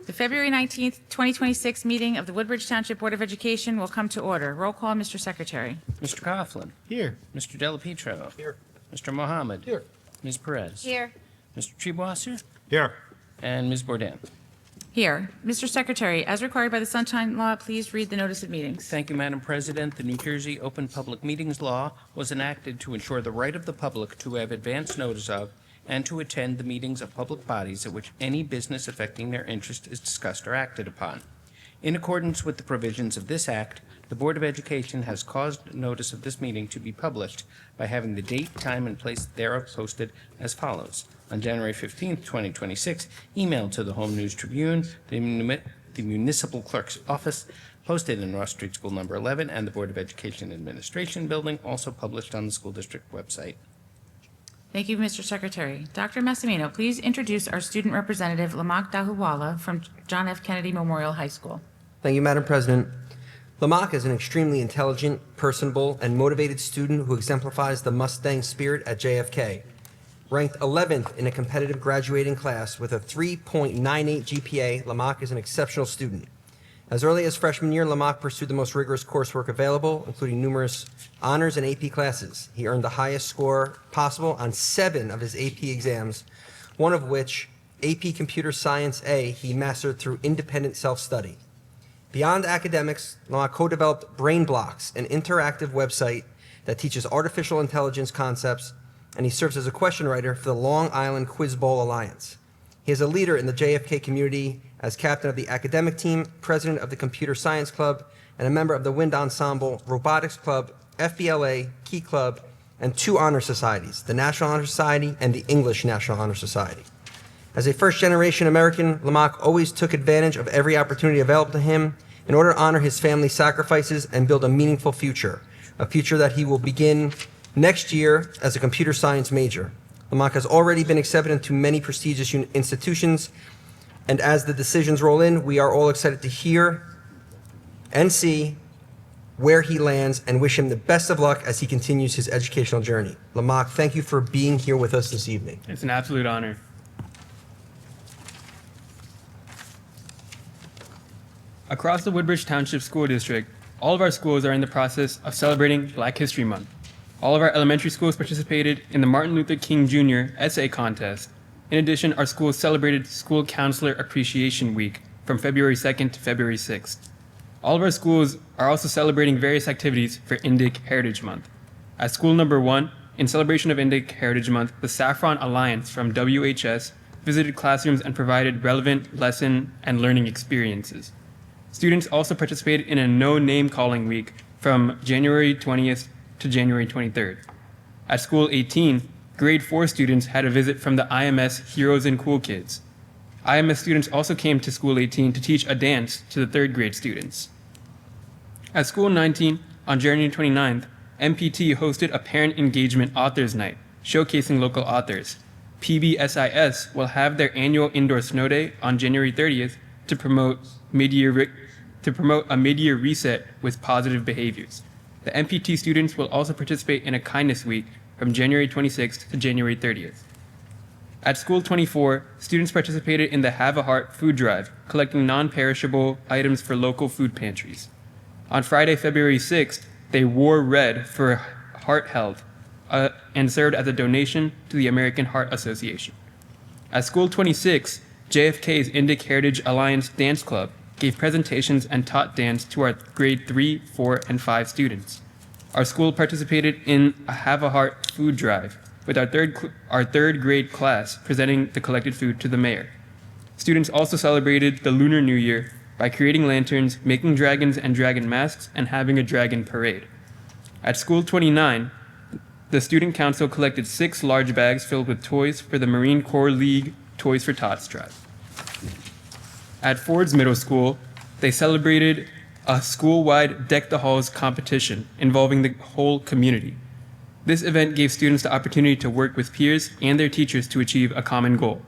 The February 19th, 2026 meeting of the Woodbridge Township Board of Education will come to order. Roll call, Mr. Secretary. Mr. Coughlin. Here. Mr. Delapietro. Here. Mr. Mohammed. Here. Ms. Perez. Here. Mr. Trebwasser. Here. And Ms. Bourdain. Here. Mr. Secretary, as required by the Sunshine Law, please read the notice of meetings. Thank you, Madam President. The New Jersey Open Public Meetings Law was enacted to ensure the right of the public to have advance notice of and to attend the meetings of public bodies at which any business affecting their interest is discussed or acted upon. In accordance with the provisions of this Act, the Board of Education has caused notice of this meeting to be published by having the date, time, and place thereof posted as follows. On January 15th, 2026, emailed to the Home News Tribune, the Municipal Clerk's Office, posted in Ross Street School Number 11, and the Board of Education Administration Building, also published on the school district website. Thank you, Mr. Secretary. Dr. Massimino, please introduce our student representative, Lamak Dahuwala, from John F. Kennedy Memorial High School. Thank you, Madam President. Lamak is an extremely intelligent, personable, and motivated student who exemplifies the Mustang spirit at JFK. Ranked 11th in a competitive graduating class with a 3.98 GPA, Lamak is an exceptional student. As early as freshman year, Lamak pursued the most rigorous coursework available, including numerous honors and AP classes. He earned the highest score possible on 7 of his AP exams, one of which, AP Computer Science A, he mastered through independent self-study. Beyond academics, Lamak co-developed Brain Blocks, an interactive website that teaches artificial intelligence concepts, and he serves as a question writer for the Long Island Quiz Bowl Alliance. He is a leader in the JFK community as captain of the academic team, president of the Computer Science Club, and a member of the Wind Ensemble, Robotics Club, FBLA, Key Club, and 2 honor societies, the National Honor Society and the English National Honor Society. As a first-generation American, Lamak always took advantage of every opportunity available to him in order to honor his family's sacrifices and build a meaningful future, a future that he will begin next year as a computer science major. Lamak has already been accepted into many prestigious institutions, and as the decisions roll in, we are all excited to hear and see where he lands and wish him the best of luck as he continues his educational journey. Lamak, thank you for being here with us this evening. It's an absolute honor. Across the Woodbridge Township School District, all of our schools are in the process of celebrating Black History Month. All of our elementary schools participated in the Martin Luther King Jr. Essay Contest. In addition, our schools celebrated School Counselor Appreciation Week from February 2nd to February 6th. All of our schools are also celebrating various activities for Indic Heritage Month. At School Number 1, in celebration of Indic Heritage Month, the Saffron Alliance from WHS visited classrooms and provided relevant lesson and learning experiences. Students also participated in a No Name Calling Week from January 20th to January 23rd. At School 18, grade 4 students had a visit from the IMS Heroes and Cool Kids. IMS students also came to School 18 to teach a dance to the 3rd grade students. At School 19, on January 29th, MPT hosted a Parent Engagement Authors Night, showcasing local authors. PBSIS will have their annual indoor snow day on January 30th to promote a mid-year reset with positive behaviors. The MPT students will also participate in a Kindness Week from January 26th to January 30th. At School 24, students participated in the Have a Heart food drive, collecting non-perishable items for local food pantries. On Friday, February 6th, they wore red for heart health and served as a donation to the American Heart Association. At School 26, JFK's Indic Heritage Alliance Dance Club gave presentations and taught dance to our grade 3, 4, and 5 students. Our school participated in a Have a Heart food drive with our third grade class presenting the collected food to the mayor. Students also celebrated the Lunar New Year by creating lanterns, making dragons and dragon masks, and having a dragon parade. At School 29, the Student Council collected 6 large bags filled with toys for the Marine Corps League Toys for Tots drive. At Ford's Middle School, they celebrated a school-wide Deck the Halls competition involving the whole community. This event gave students the opportunity to work with peers and their teachers to achieve a common goal.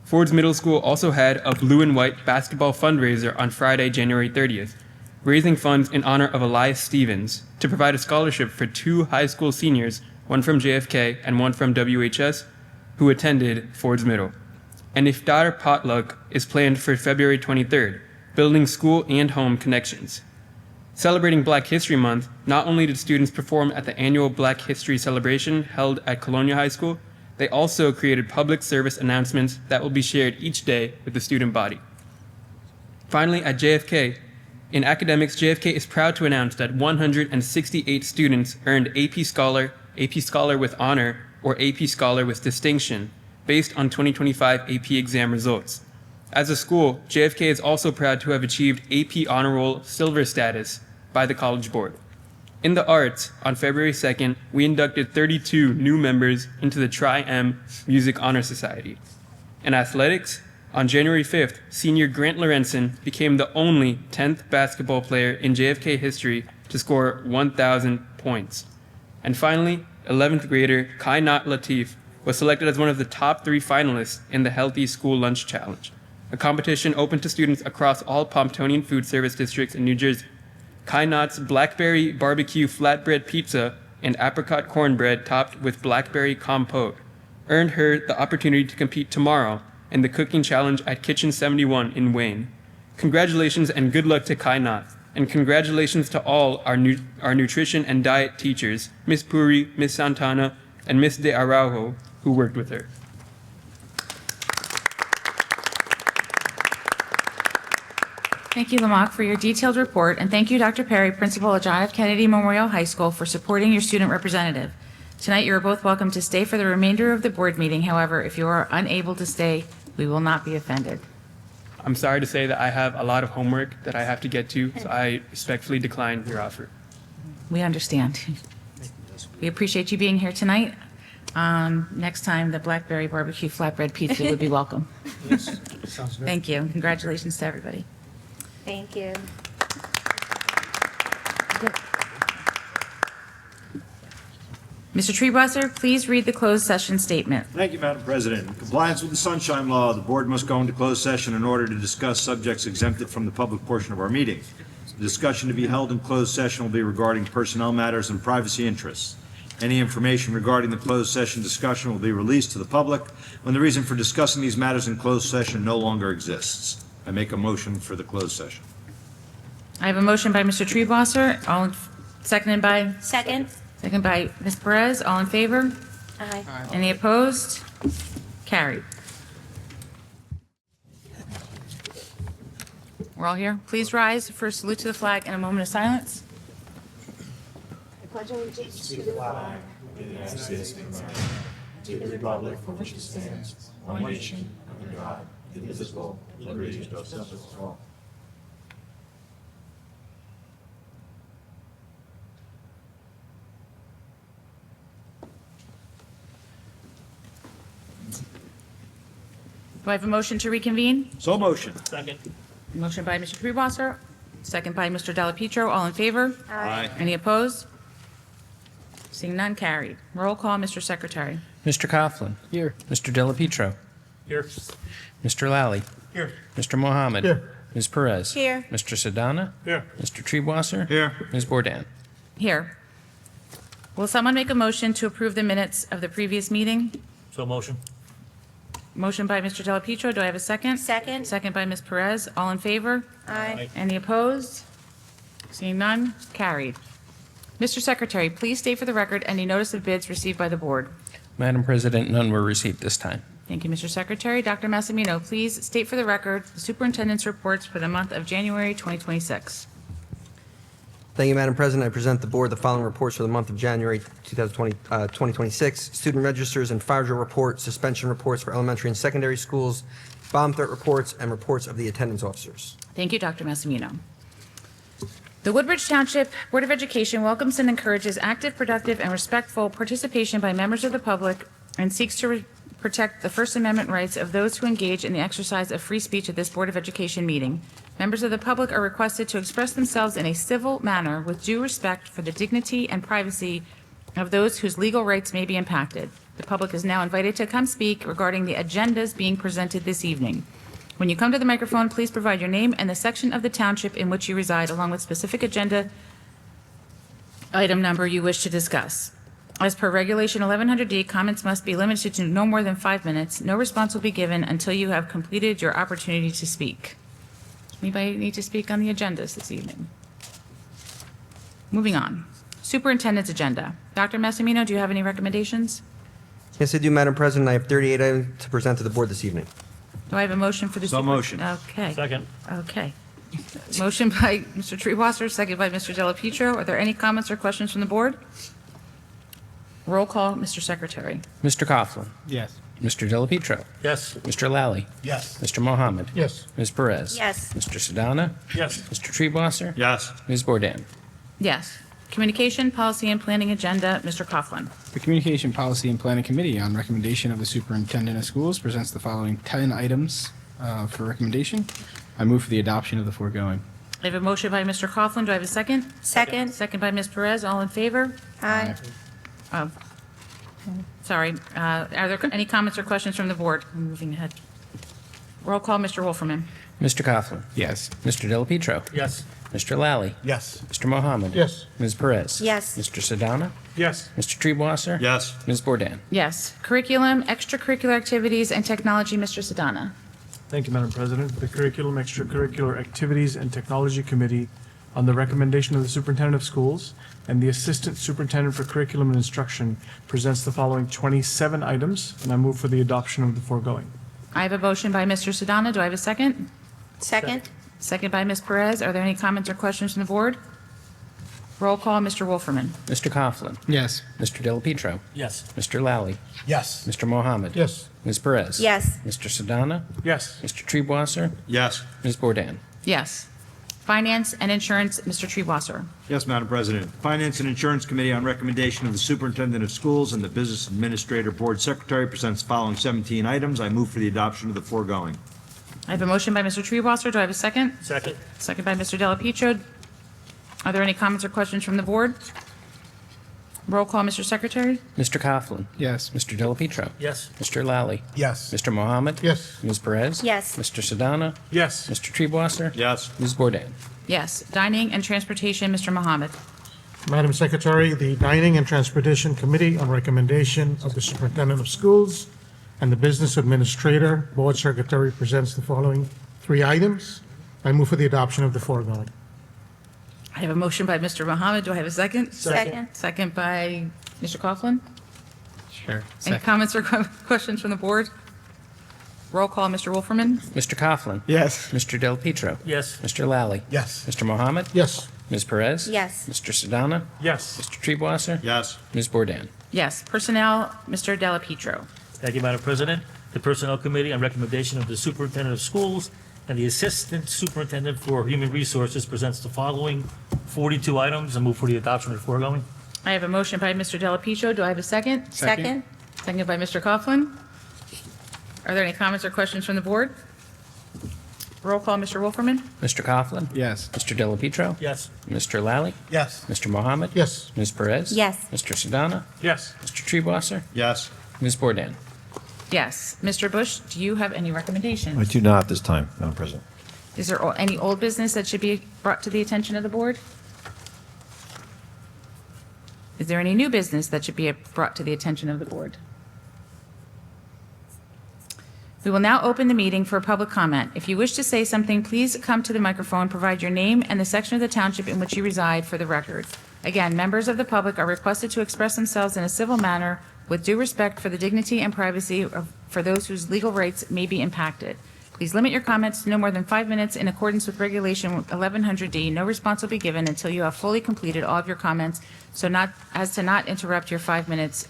Ford's Middle School also had a blue and white basketball fundraiser on Friday, January 30th, raising funds in honor of Elias Stevens to provide a scholarship for 2 high school seniors, one from JFK and one from WHS, who attended Ford's Middle. An iftar potluck is planned for February 23rd, building school and home connections. Celebrating Black History Month, not only did students perform at the annual Black History celebration held at Colonial High School, they also created public service announcements that will be shared each day with the student body. Finally, at JFK, in academics, JFK is proud to announce that 168 students earned AP Scholar with Honor, or AP Scholar with Distinction, based on 2025 AP exam results. As a school, JFK is also proud to have achieved AP Honor Roll Silver status by the College Board. In the arts, on February 2nd, we inducted 32 new members into the Tri-M Music Honor Society. In athletics, on January 5th, senior Grant Lorenzen became the only 10th basketball player in JFK history to score 1,000 points. And finally, 11th grader Kainat Latif was selected as one of the top 3 finalists in the Healthy School Lunch Challenge, a competition open to students across all Pomptonian food service districts in New Jersey. Kainat's blackberry barbecue flatbread pizza and apricot cornbread topped with blackberry compote earned her the opportunity to compete tomorrow in the cooking challenge at Kitchen 71 in Wayne. Congratulations and good luck to Kainat, and congratulations to all our nutrition and diet teachers, Miss Puri, Miss Santana, and Miss De Araujo, who worked with her. Thank you, Lamont, for your detailed report, and thank you, Dr. Perry, Principal at John F. Kennedy Memorial High School, for supporting your student representative. Tonight, you are both welcome to stay for the remainder of the board meeting. However, if you are unable to stay, we will not be offended. I'm sorry to say that I have a lot of homework that I have to get to, so I respectfully decline your offer. We understand. We appreciate you being here tonight. Next time, the blackberry barbecue flatbread pizza would be welcome. Yes, sounds good. Thank you. Congratulations to everybody. Thank you. Mr. Treebwasser, please read the closed session statement. Thank you, Madam President. In compliance with the Sunshine Law, the board must go into closed session in order to discuss subjects exempted from the public portion of our meeting. The discussion to be held in closed session will be regarding personnel matters and privacy interests. Any information regarding the closed session discussion will be released to the public when the reason for discussing these matters in closed session no longer exists. I make a motion for the closed session. I have a motion by Mr. Treebwasser, seconded by Second? Ms. Perez. All in favor? Aye. Any opposed? Carried. We're all here. Please rise for a salute to the flag and a moment of silence. Do I have a motion to reconvene? So motion. Motion by Mr. Treebwasser, second by Mr. Delapietro. All in favor? Aye. Any opposed? Seeing none, carried. Roll call, Mr. Secretary. Mr. Coughlin. Here. Mr. Delapietro. Here. Mr. Lally. Here. Mr. Mohammed. Here. Ms. Perez. Here. Mr. Sedana. Here. Mr. Treebwasser. Here. Ms. Bourdain. Here. Will someone make a motion to approve the minutes of the previous meeting? So motion. Motion by Mr. Delapietro. Do I have a second? Second? Second by Ms. Perez. All in favor? Aye. Any opposed? Seeing none, carried. Mr. Secretary, please state for the record any notice of bids received by the board. Madam President, none were received this time. Thank you, Mr. Secretary. Dr. Massimino, please state for the record the superintendent's reports for the month of January 2026. Thank you, Madam President. I present the board the following reports for the month of January 2026. Student registers and fire drill reports, suspension reports for elementary and secondary schools, bomb threat reports, and reports of the attendance officers. Thank you, Dr. Massimino. The Woodbridge Township Board of Education welcomes and encourages active, productive, and respectful participation by members of the public and seeks to protect the First Amendment rights of those who engage in the exercise of free speech at this Board of Education meeting. Members of the public are requested to express themselves in a civil manner with due respect for the dignity and privacy of those whose legal rights may be impacted. The public is now invited to come speak regarding the agendas being presented this evening. When you come to the microphone, please provide your name and the section of the township in which you reside, along with specific agenda item number you wish to discuss. As per Regulation 1100D, comments must be limited to no more than 5 minutes. No response will be given until you have completed your opportunity to speak. Anybody need to speak on the agendas this evening? Moving on. Superintendent's agenda. Dr. Massimino, do you have any recommendations? Yes, I do, Madam President. I have 38 items to present to the board this evening. Do I have a motion for the? So motion. Okay. Second. Okay. Motion by Mr. Treewasser, second by Mr. Della Pietro. Are there any comments or questions from the board? Roll call, Mr. Secretary. Mr. Coughlin. Yes. Mr. Delapietro. Yes. Mr. Lally. Yes. Mr. Mohammed. Yes. Ms. Perez. Yes. Mr. Sedana. Yes. Mr. Treebwasser. Yes. Ms. Bourdain. Yes. Communication, Policy, and Planning Agenda, Mr. Coughlin. The Communication Policy and Planning Committee, on recommendation of the Superintendent of Schools, presents the following 10 items for recommendation. I move for the adoption of the foregoing. I have a motion by Mr. Coughlin. Do I have a second? Second. Second by Ms. Perez. All in favor? Aye. Sorry. Are there any comments or questions from the board? I'm moving ahead. Roll call, Mr. Wolferman. Mr. Coughlin. Yes. Mr. Delapietro. Yes. Mr. Lally. Yes. Mr. Mohammed. Yes. Ms. Perez. Yes. Mr. Sedana. Yes. Mr. Treebwasser. Yes. Ms. Bourdain. Yes. Curriculum, extracurricular activities, and technology, Mr. Sedana. Thank you, Madam President. The Curriculum, Extracurricular Activities, and Technology Committee, on the recommendation of the Superintendent of Schools and the Assistant Superintendent for Curriculum and Instruction, presents the following 27 items, and I move for the adoption of the foregoing. I have a motion by Mr. Sedana. Do I have a second? Second. Second by Ms. Perez. Are there any comments or questions from the board? Roll call, Mr. Wolferman. Mr. Coughlin. Yes. Mr. Delapietro. Yes. Mr. Lally. Yes. Mr. Mohammed. Yes. Ms. Perez. Yes. Mr. Sedana. Yes. Mr. Treebwasser. Yes. Ms. Bourdain. Yes. Finance and Insurance, Mr. Treebwasser. Yes, Madam President. Finance and Insurance Committee, on recommendation of the Superintendent of Schools and the Business Administrator Board Secretary, presents the following 17 items. I move for the adoption of the foregoing. I have a motion by Mr. Treebwasser. Do I have a second? Second. Second by Mr. Della Pietro. Are there any comments or questions from the board? Roll call, Mr. Secretary. Mr. Coughlin. Yes. Mr. Delapietro. Yes. Mr. Lally. Yes. Mr. Mohammed. Yes. Ms. Perez. Yes. Mr. Sedana. Yes. Mr. Treebwasser. Yes. Ms. Bourdain. Yes. Dining and Transportation, Mr. Mohammed. Madam Secretary, the Dining and Transportation Committee, on recommendation of the Superintendent of Schools and the Business Administrator Board Secretary, presents the following 3 items. I move for the adoption of the foregoing. I have a motion by Mr. Mohammed. Do I have a second? Second. Second by Mr. Coughlin. Sure. Any Second. comments or questions from the board? Roll call, Mr. Wolferman. Mr. Coughlin. Yes. Mr. Delapietro. Yes. Mr. Lally. Yes. Mr. Mohammed. Yes. Ms. Perez. Yes. Mr. Sedana. Yes. Mr. Treebwasser. Yes. Ms. Bourdain. Yes. Personnel, Mr. Della Pietro. Thank you, Madam President. The Personnel Committee, on recommendation of the Superintendent of Schools and the Assistant Superintendent for Human Resources, presents the following 42 items. I move for the adoption of the foregoing. I have a motion by Mr. Della Pietro. Do I have a second? Second. Second by Mr. Coughlin. Are there any comments or questions from the board? Roll call, Mr. Wolferman. Mr. Coughlin. Yes. Mr. Delapietro. Yes. Mr. Lally. Yes. Mr. Mohammed. Yes. Ms. Perez. Yes. Mr. Sedana. Yes. Mr. Treebwasser. Yes. Ms. Bourdain. Yes. Mr. Bush, do you have any recommendations? I do not this time, Madam President. Is there any old business that should be brought to the attention of the board? Is there any new business that should be brought to the attention of the board? We will now open the meeting for public comment. If you wish to say something, please come to the microphone, provide your name and the section of the township in which you reside for the record. Again, members of the public are requested to express themselves in a civil manner with due respect for the dignity and privacy for those whose legal rights may be impacted. Please limit your comments to no more than 5 minutes in accordance with Regulation 1100D. No response will be given until you have fully completed all of your comments, so as to not interrupt your 5 minutes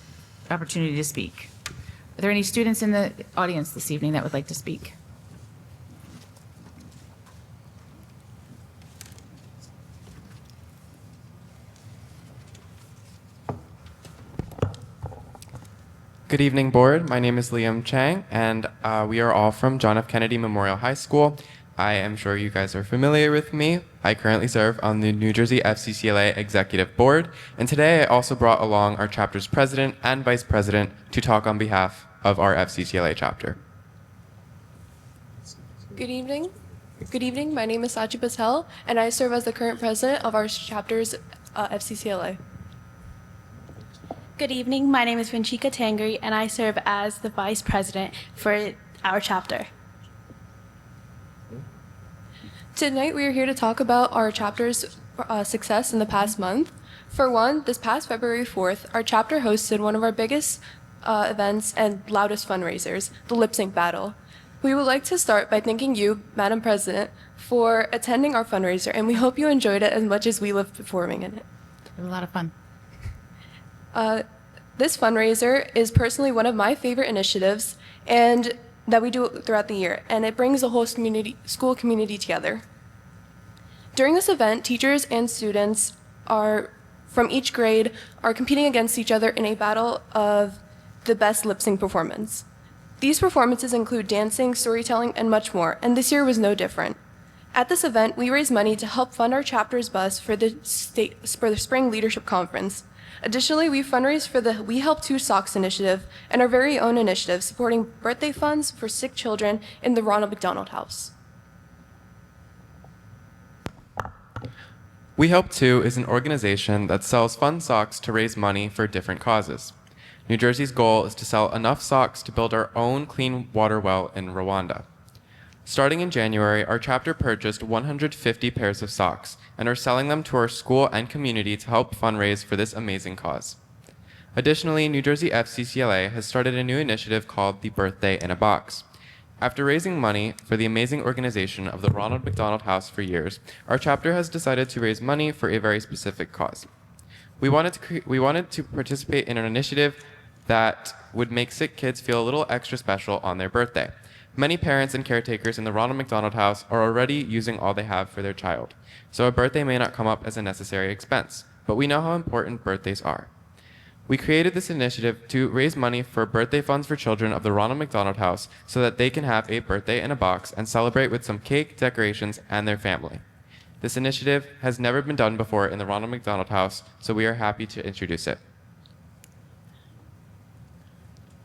opportunity to speak. Are there any students in the audience this evening that would like to speak? Good evening, board. My name is Liam Chang, and we are all from John F. Kennedy Memorial High School. I am sure you guys are familiar with me. I currently serve on the New Jersey FCCLA Executive Board, and today I also brought along our chapter's president and vice president to talk on behalf of our FCCLA chapter. Good evening. Good evening. My name is Sachi Patel, and I serve as the current president of our chapter's FCCLA. Good evening. My name is Vinchika Tangri, and I serve as the Vice President for our chapter. Tonight, we are here to talk about our chapter's success in the past month. For one, this past February 4th, our chapter hosted one of our biggest events and loudest fundraisers, the lip sync battle. We would like to start by thanking you, Madam President, for attending our fundraiser, and we hope you enjoyed it as much as we loved performing in it. It was a lot of fun. This fundraiser is personally one of my favorite initiatives and that we do throughout the year, and it brings the whole school community together. During this event, teachers and students from each grade are competing against each other in a battle of the best lip sync performance. These performances include dancing, storytelling, and much more, and this year was no different. At this event, we raised money to help fund our chapter's bus for the Spring Leadership Conference. Additionally, we fundraised for the We Help Two Socks initiative and our very own initiative supporting birthday funds for sick children in the Ronald McDonald House. We Help Too is an organization that sells fun socks to raise money for different causes. New Jersey's goal is to sell enough socks to build our own clean water well in Rwanda. Starting in January, our chapter purchased 150 pairs of socks and are selling them to our school and community to help fundraise for this amazing cause. Additionally, New Jersey FCCLA has started a new initiative called the Birthday in a Box. After raising money for the amazing organization of the Ronald McDonald House for years, our chapter has decided to raise money for a very specific cause. We wanted to participate in an initiative that would make sick kids feel a little extra special on their birthday. Many parents and caretakers in the Ronald McDonald House are already using all they have for their child, so a birthday may not come up as a necessary expense, but we know how important birthdays are. We created this initiative to raise money for birthday funds for children of the Ronald McDonald House so that they can have a birthday in a box and celebrate with some cake, decorations, and their family. This initiative has never been done before in the Ronald McDonald House, so we are happy to introduce it.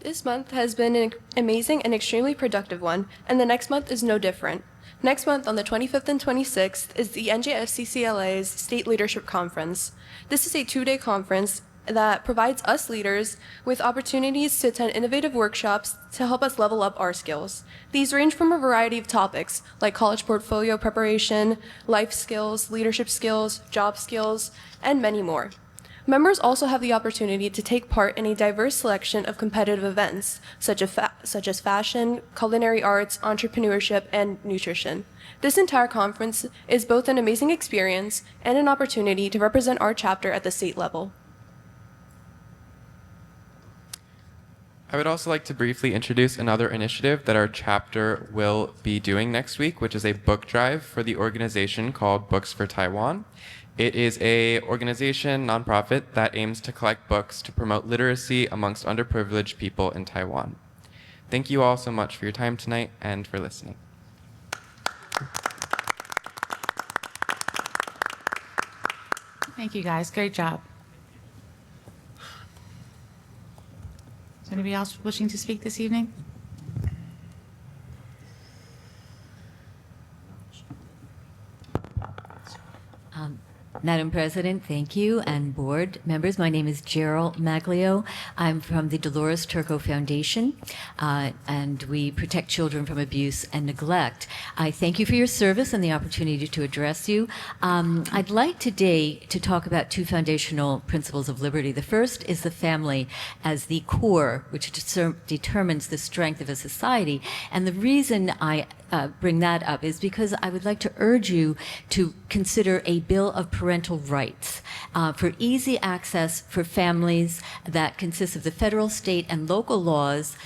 This month has been an amazing and extremely productive one, and the next month is no different. Next month, on the 25th and 26th, is the NJFCCLA's State Leadership Conference. This is a two-day conference that provides us leaders with opportunities to attend innovative workshops to help us level up our skills. These range from a variety of topics, like college portfolio preparation, life skills, leadership skills, job skills, and many more. Members also have the opportunity to take part in a diverse selection of competitive events, such as fashion, culinary arts, entrepreneurship, and nutrition. This entire conference is both an amazing experience and an opportunity to represent our chapter at the state level. I would also like to briefly introduce another initiative that our chapter will be doing next week, which is a book drive for the organization called Books for Taiwan. It is an organization, nonprofit, that aims to collect books to promote literacy amongst underprivileged people in Taiwan. Thank you all so much for your time tonight and for listening. Thank you, guys. Great job. Is anybody else wishing to speak this evening? Madam President, thank you, and board members. My name is Gerald Maglio. I'm from the Dolores Turco Foundation, and we protect children from abuse and neglect. I thank you for your service and the opportunity to address you. I'd like today to talk about two foundational principles of liberty. The first is the family as the core, which determines the strength of a society. And the reason I bring that up is because I would like to urge you to consider a Bill of Parental Rights for easy access for families that consists of the federal, state, and local laws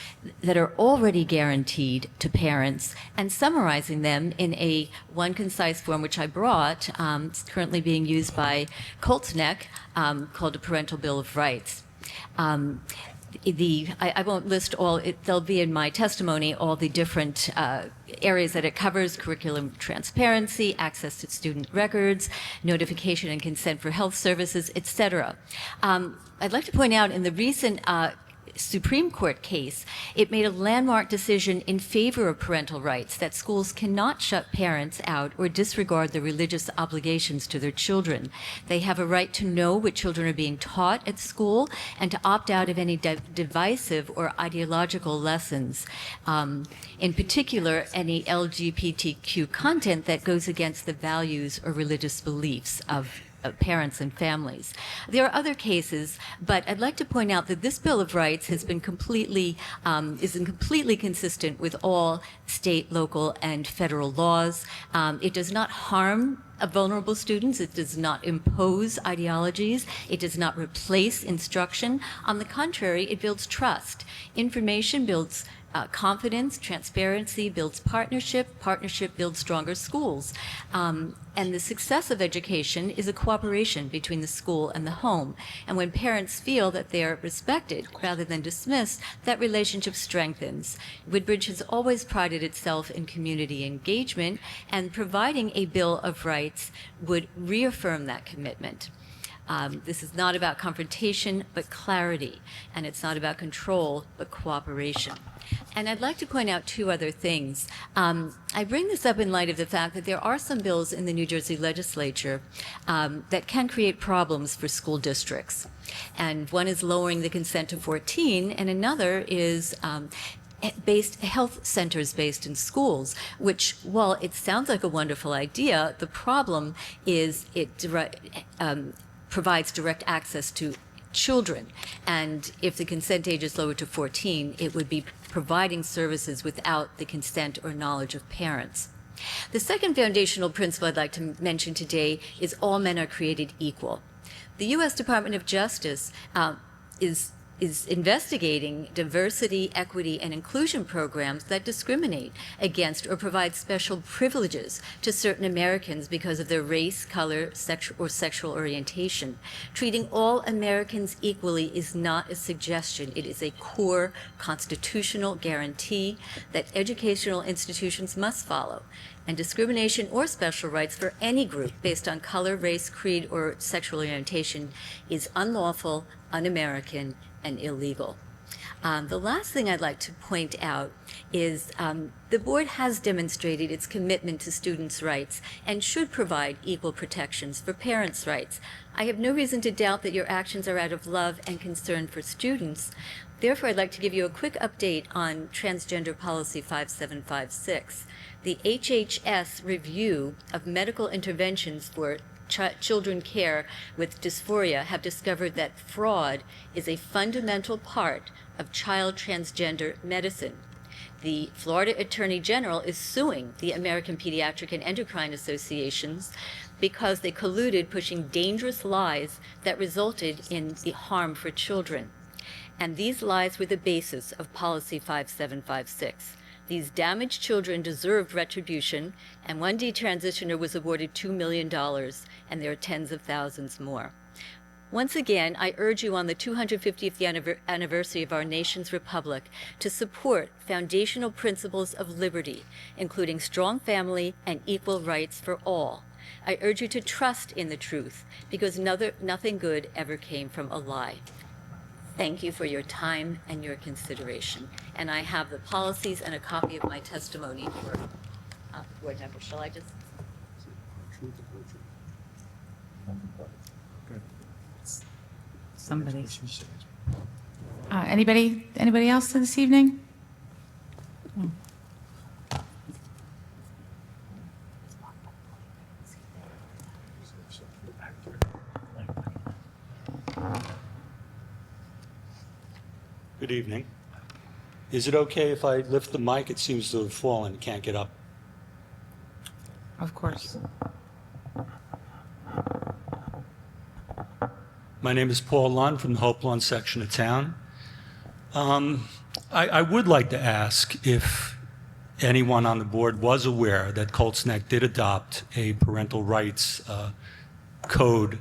that are already guaranteed to parents, and summarizing them in a one concise form, which I brought. It's currently being used by Colts Neck, called a Parental Bill of Rights. I won't list all, they'll be in my testimony, all the different areas that it covers: curriculum transparency, access to student records, notification and consent for health services, etc. I'd like to point out in the recent Supreme Court case, it made a landmark decision in favor of parental rights, that schools cannot shut parents out or disregard the religious obligations to their children. They have a right to know what children are being taught at school and to opt out of any divisive or ideological lessons. In particular, any LGBTQ content that goes against the values or religious beliefs of parents and families. There are other cases, but I'd like to point out that this Bill of Rights has been completely consistent with all state, local, and federal laws. It does not harm vulnerable students. It does not impose ideologies. It does not replace instruction. On the contrary, it builds trust. Information builds confidence, transparency builds partnership, partnership builds stronger schools. And the success of education is a cooperation between the school and the home. And when parents feel that they are respected rather than dismissed, that relationship strengthens. Woodbridge has always prided itself in community engagement, and providing a Bill of Rights would reaffirm that commitment. This is not about confrontation, but clarity, and it's not about control, but cooperation. And I'd like to point out two other things. I bring this up in light of the fact that there are some bills in the New Jersey legislature that can create problems for school districts. And one is lowering the consent to 14, and another is health centers based in schools, which, while it sounds like a wonderful idea, the problem is it provides direct access to children. And if the consent age is lowered to 14, it would be providing services without the consent or knowledge of parents. The second foundational principle I'd like to mention today is all men are created equal. The U.S. Department of Justice is investigating diversity, equity, and inclusion programs that discriminate against or provide special privileges to certain Americans because of their race, color, sexual orientation. Treating all Americans equally is not a suggestion. It is a core constitutional guarantee that educational institutions must follow. And discrimination or special rights for any group based on color, race, creed, or sexual orientation is unlawful, un-American, and illegal. The last thing I'd like to point out is the board has demonstrated its commitment to students' rights and should provide equal protections for parents' rights. I have no reason to doubt that your actions are out of love and concern for students. Therefore, I'd like to give you a quick update on Transgender Policy 5756. The HHS review of medical interventions for children care with dysphoria have discovered that fraud is a fundamental part of child transgender medicine. The Florida Attorney General is suing the American Pediatric and Endocrine Associations because they colluded pushing dangerous lies that resulted in the harm for children. And these lies were the basis of Policy 5756. These damaged children deserved retribution, and one detransitioner was awarded $2 million, and there are tens of thousands more. Once again, I urge you on the 250th anniversary of our nation's republic to support foundational principles of liberty, including strong family and equal rights for all. I urge you to trust in the truth, because nothing good ever came from a lie. Thank you for your time and your consideration. And I have the policies and a copy of my testimony for board members. Shall I just? Somebody. Anybody else this evening? Good evening. Is it okay if I lift the mic? It seems to have fallen, can't get up. Of course. My name is Paul Lund from the Hope Lawn section of town. I would like to ask if anyone on the board was aware that Colts Neck did adopt a parental rights code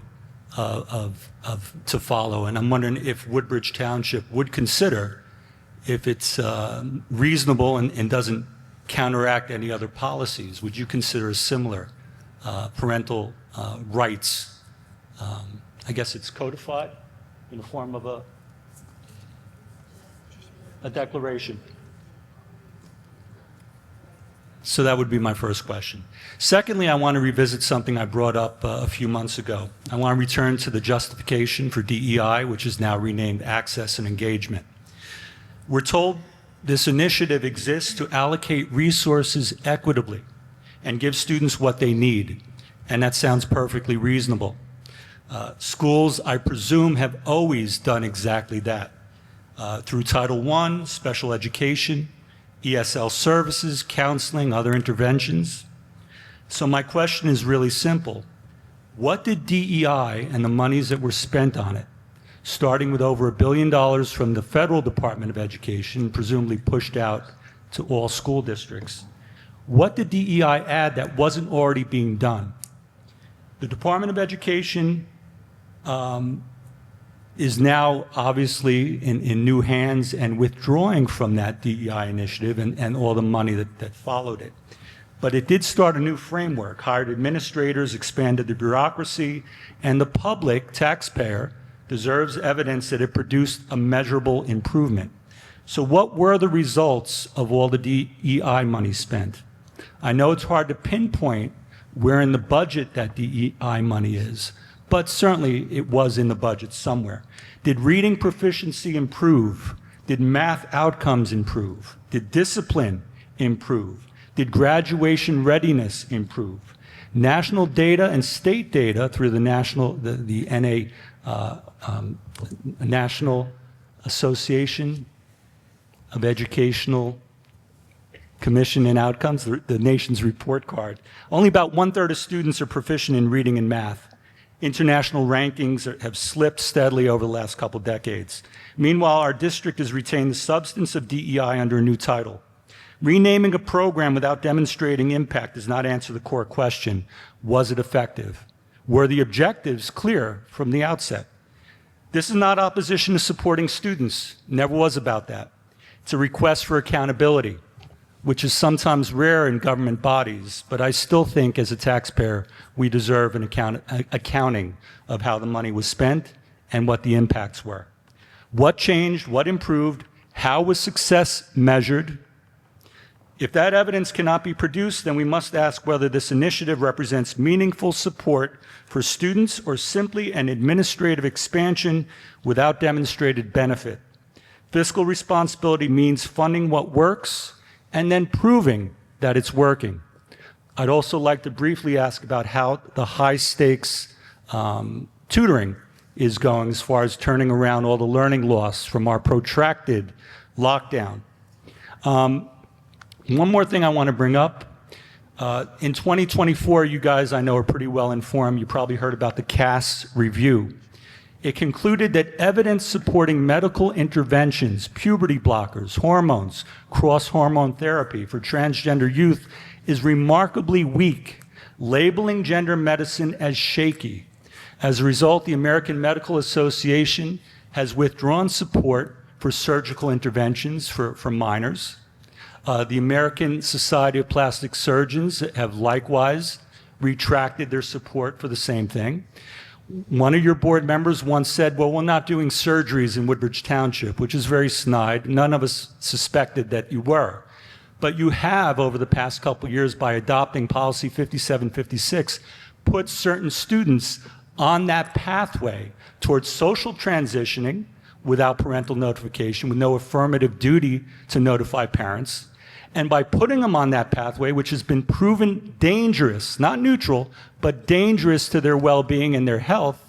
to follow, and I'm wondering if Woodbridge Township would consider, if it's reasonable and doesn't counteract any other policies, would you consider a similar parental rights? I guess it's codified in the form of a. a declaration. So that would be my first question. Secondly, I want to revisit something I brought up a few months ago. I want to return to the justification for DEI, which is now renamed Access and Engagement. We're told this initiative exists to allocate resources equitably and give students what they need, and that sounds perfectly reasonable. Schools, I presume, have always done exactly that. Through Title I, special education, ESL services, counseling, other interventions. So my question is really simple. What did DEI and the monies that were spent on it, starting with over $1 billion from the Federal Department of Education, presumably pushed out to all school districts, what did DEI add that wasn't already being done? The Department of Education is now obviously in new hands and withdrawing from that DEI initiative and all the money that followed it. But it did start a new framework, hired administrators, expanded the bureaucracy, and the public, taxpayer, deserves evidence that it produced a measurable improvement. So what were the results of all the DEI money spent? I know it's hard to pinpoint where in the budget that DEI money is, but certainly it was in the budget somewhere. Did reading proficiency improve? Did math outcomes improve? Did discipline improve? Did graduation readiness improve? National data and state data through the National Association of Educational Commission and Outcomes, the nation's report card. Only about 1/3 of students are proficient in reading and math. International rankings have slipped steadily over the last couple decades. Meanwhile, our district has retained the substance of DEI under a new title. Renaming a program without demonstrating impact does not answer the core question, was it effective? Were the objectives clear from the outset? This is not opposition to supporting students, never was about that. It's a request for accountability, which is sometimes rare in government bodies, but I still think as a taxpayer, we deserve an accounting of how the money was spent and what the impacts were. What changed, what improved, how was success measured? If that evidence cannot be produced, then we must ask whether this initiative represents meaningful support for students or simply an administrative expansion without demonstrated benefit. Fiscal responsibility means funding what works and then proving that it's working. I'd also like to briefly ask about how the high-stakes tutoring is going as far as turning around all the learning loss from our protracted lockdown. One more thing I want to bring up. In 2024, you guys I know are pretty well informed. You probably heard about the CAS review. It concluded that evidence supporting medical interventions, puberty blockers, hormones, cross-hormone therapy for transgender youth is remarkably weak, labeling gender medicine as shaky. As a result, the American Medical Association has withdrawn support for surgical interventions for minors. The American Society of Plastic Surgeons have likewise retracted their support for the same thing. One of your board members once said, well, we're not doing surgeries in Woodbridge Township, which is very snide. None of us suspected that you were. But you have, over the past couple of years, by adopting Policy 5756, put certain students on that pathway towards social transitioning without parental notification, with no affirmative duty to notify parents. And by putting them on that pathway, which has been proven dangerous, not neutral, but dangerous to their well-being and their health,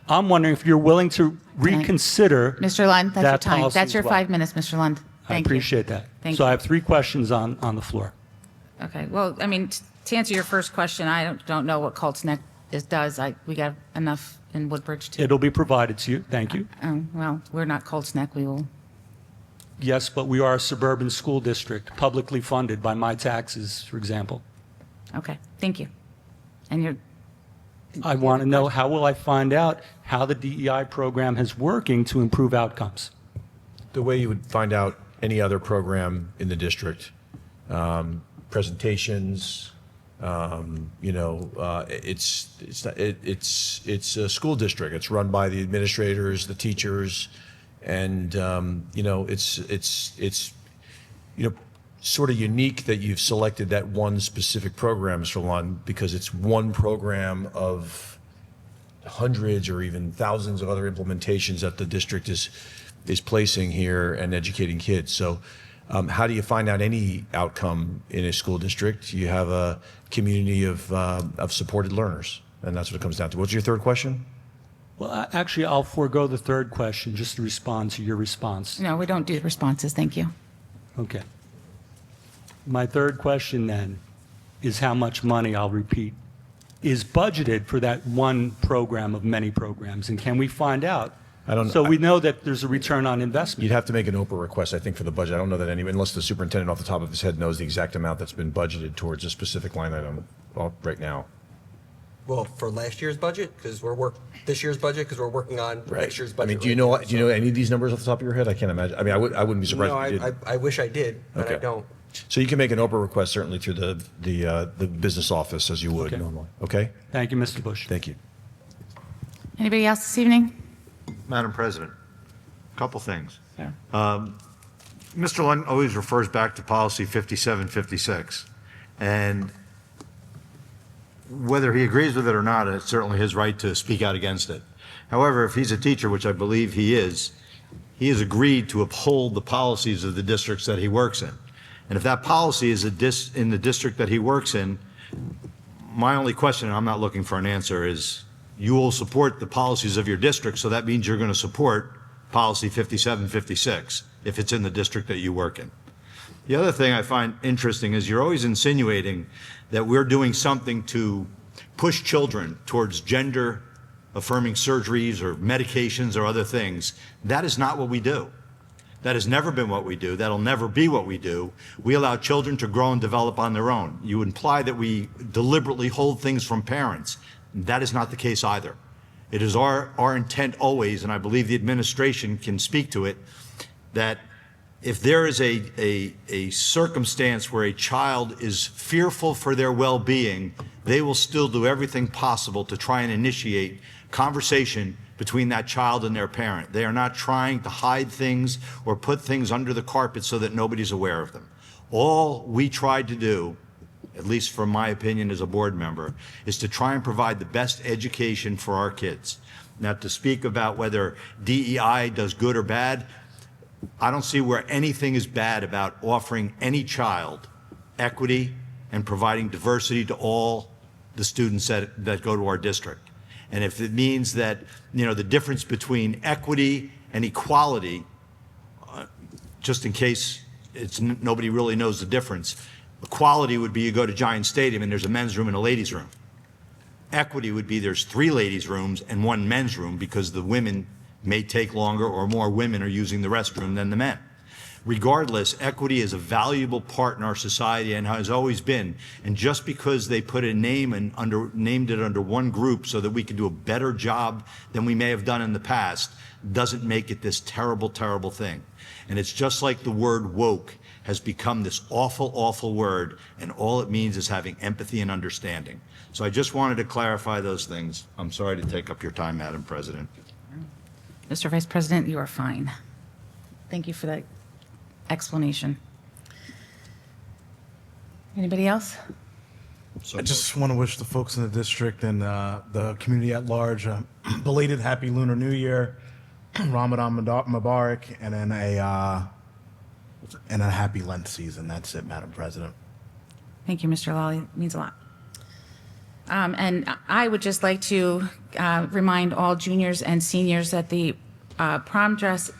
I'm wondering if you're willing to reconsider Mr. Lund, that's your time. policy That's your as well. 5 minutes, Mr. Lund. I Thank you. appreciate that. Thank So you. I have 3 questions on the floor. Okay, well, I mean, to answer your first question, I don't know what Colts Neck does. We got enough in Woodbridge to. It'll be provided to you. Thank you. Well, we're not Colts Neck. We will. Yes, but we are a suburban school district, publicly funded by my taxes, for example. Okay, thank you. And you're. I want to know, how will I find out how the DEI program is working to improve outcomes? The way you would find out any other program in the district, presentations, it's a school district. It's run by the administrators, the teachers. And, it's sort of unique that you've selected that one specific program, Mr. Lund, because it's one program of hundreds or even thousands of other implementations that the district is placing here and educating kids. So how do you find out any outcome in a school district? You have a community of supported learners, and that's what it comes down to. What's your third question? Well, actually, I'll forego the third question just to respond to your response. No, we don't do responses. Thank you. Okay. My third question then is how much money, I'll repeat, is budgeted for that one program of many programs, and can we find out? So we know that there's a return on investment. You'd have to make an Oprah request, I think, for the budget. I don't know that unless the superintendent off the top of his head knows the exact amount that's been budgeted towards a specific line item right now. Well, for last year's budget, because this year's budget, because we're working on next year's I budget. mean, do you know any of these numbers off the top of your head? I can't imagine. I mean, I wouldn't be surprised if you did. I wish I did, but I Okay. don't. So you can make an Oprah request certainly through the business office as you would Okay. normally. Okay? Thank you, Mr. Bush. Thank you. Anybody else this evening? Madam President, a couple things. Yeah. Mr. Lund always refers back to policy 5756, and whether he agrees with it or not, it's certainly his right to speak out against it. However, if he's a teacher, which I believe he has agreed to uphold the policies of the districts that he works in. And if that policy is in the district that he works in, my only question, and I'm not looking for an answer, is you will support the policies of your district, so that means you're going to support policy 5756 if it's in the district that you work in. The other thing I find interesting is you're always insinuating that we're doing something to push children towards gender-affirming surgeries or medications or other things. That is not what we do. That has never been what we do. That'll never be what we do. We allow children to grow and develop on their own. You imply that we deliberately hold things from parents. That is not the case either. It is our intent always, and I believe the administration can speak to it, that if there is a circumstance where a child is fearful for their well-being, they will still do everything possible to try and initiate conversation between that child and their parent. They are not trying to hide things or put things under the carpet so that nobody's aware of them. All we tried to do, at least from my opinion as a board member, is to try and provide the best education for our kids. Now, to speak about whether DEI does good or bad, I don't see where anything is bad about offering any child equity and providing diversity to all the students that go to our district. And if it means that, the difference between equity and equality, just in case nobody really knows the difference, equality would be you go to Giant Stadium and there's a men's room and a ladies' room. Equity would be there's 3 ladies' rooms and 1 men's room because the women may take longer or more women are using the restroom than the men. Regardless, equity is a valuable part in our society and has always been. And just because they put a name and named it under one group so that we can do a better job than we may have done in the past, doesn't make it this terrible, terrible thing. And it's just like the word woke has become this awful, awful word, and all it means is having empathy and understanding. So I just wanted to clarify those things. I'm sorry to take up your time, Madam President. Mr. Vice President, you are fine. Thank you for that explanation. Anybody else? I just want to wish the folks in the district and the community at large a belated Happy Lunar New Year, Ramadan Mubarak, and then a happy Lent season. That's it, Madam President. Thank you, Mr. Lawley. It means a lot. And I would just like to remind all juniors and seniors that the prom dress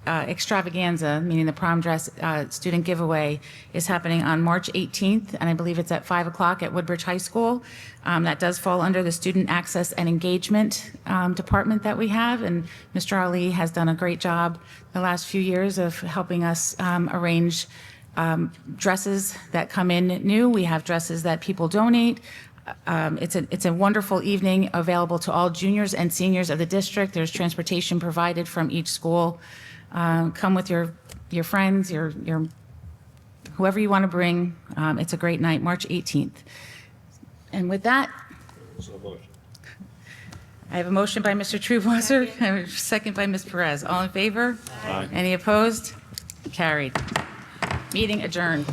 extravaganza, meaning the prom dress student giveaway, is happening on March 18th, and I believe it's at 5 o'clock at Woodbridge High School. That does fall under the Student Access and Engagement department that we have, and Mr. Ali has done a great job the last few years of helping us arrange dresses that come in new. We have dresses that people donate. It's a wonderful evening available to all juniors and seniors of the district. There's transportation provided from each school. Come with your friends, your whoever you want to bring. It's a great night, March 18th. And with that, I have a motion by Mr. Truebwasser, a second by Ms. Perez. All in favor? Aye. Any opposed? Carried. Meeting adjourned.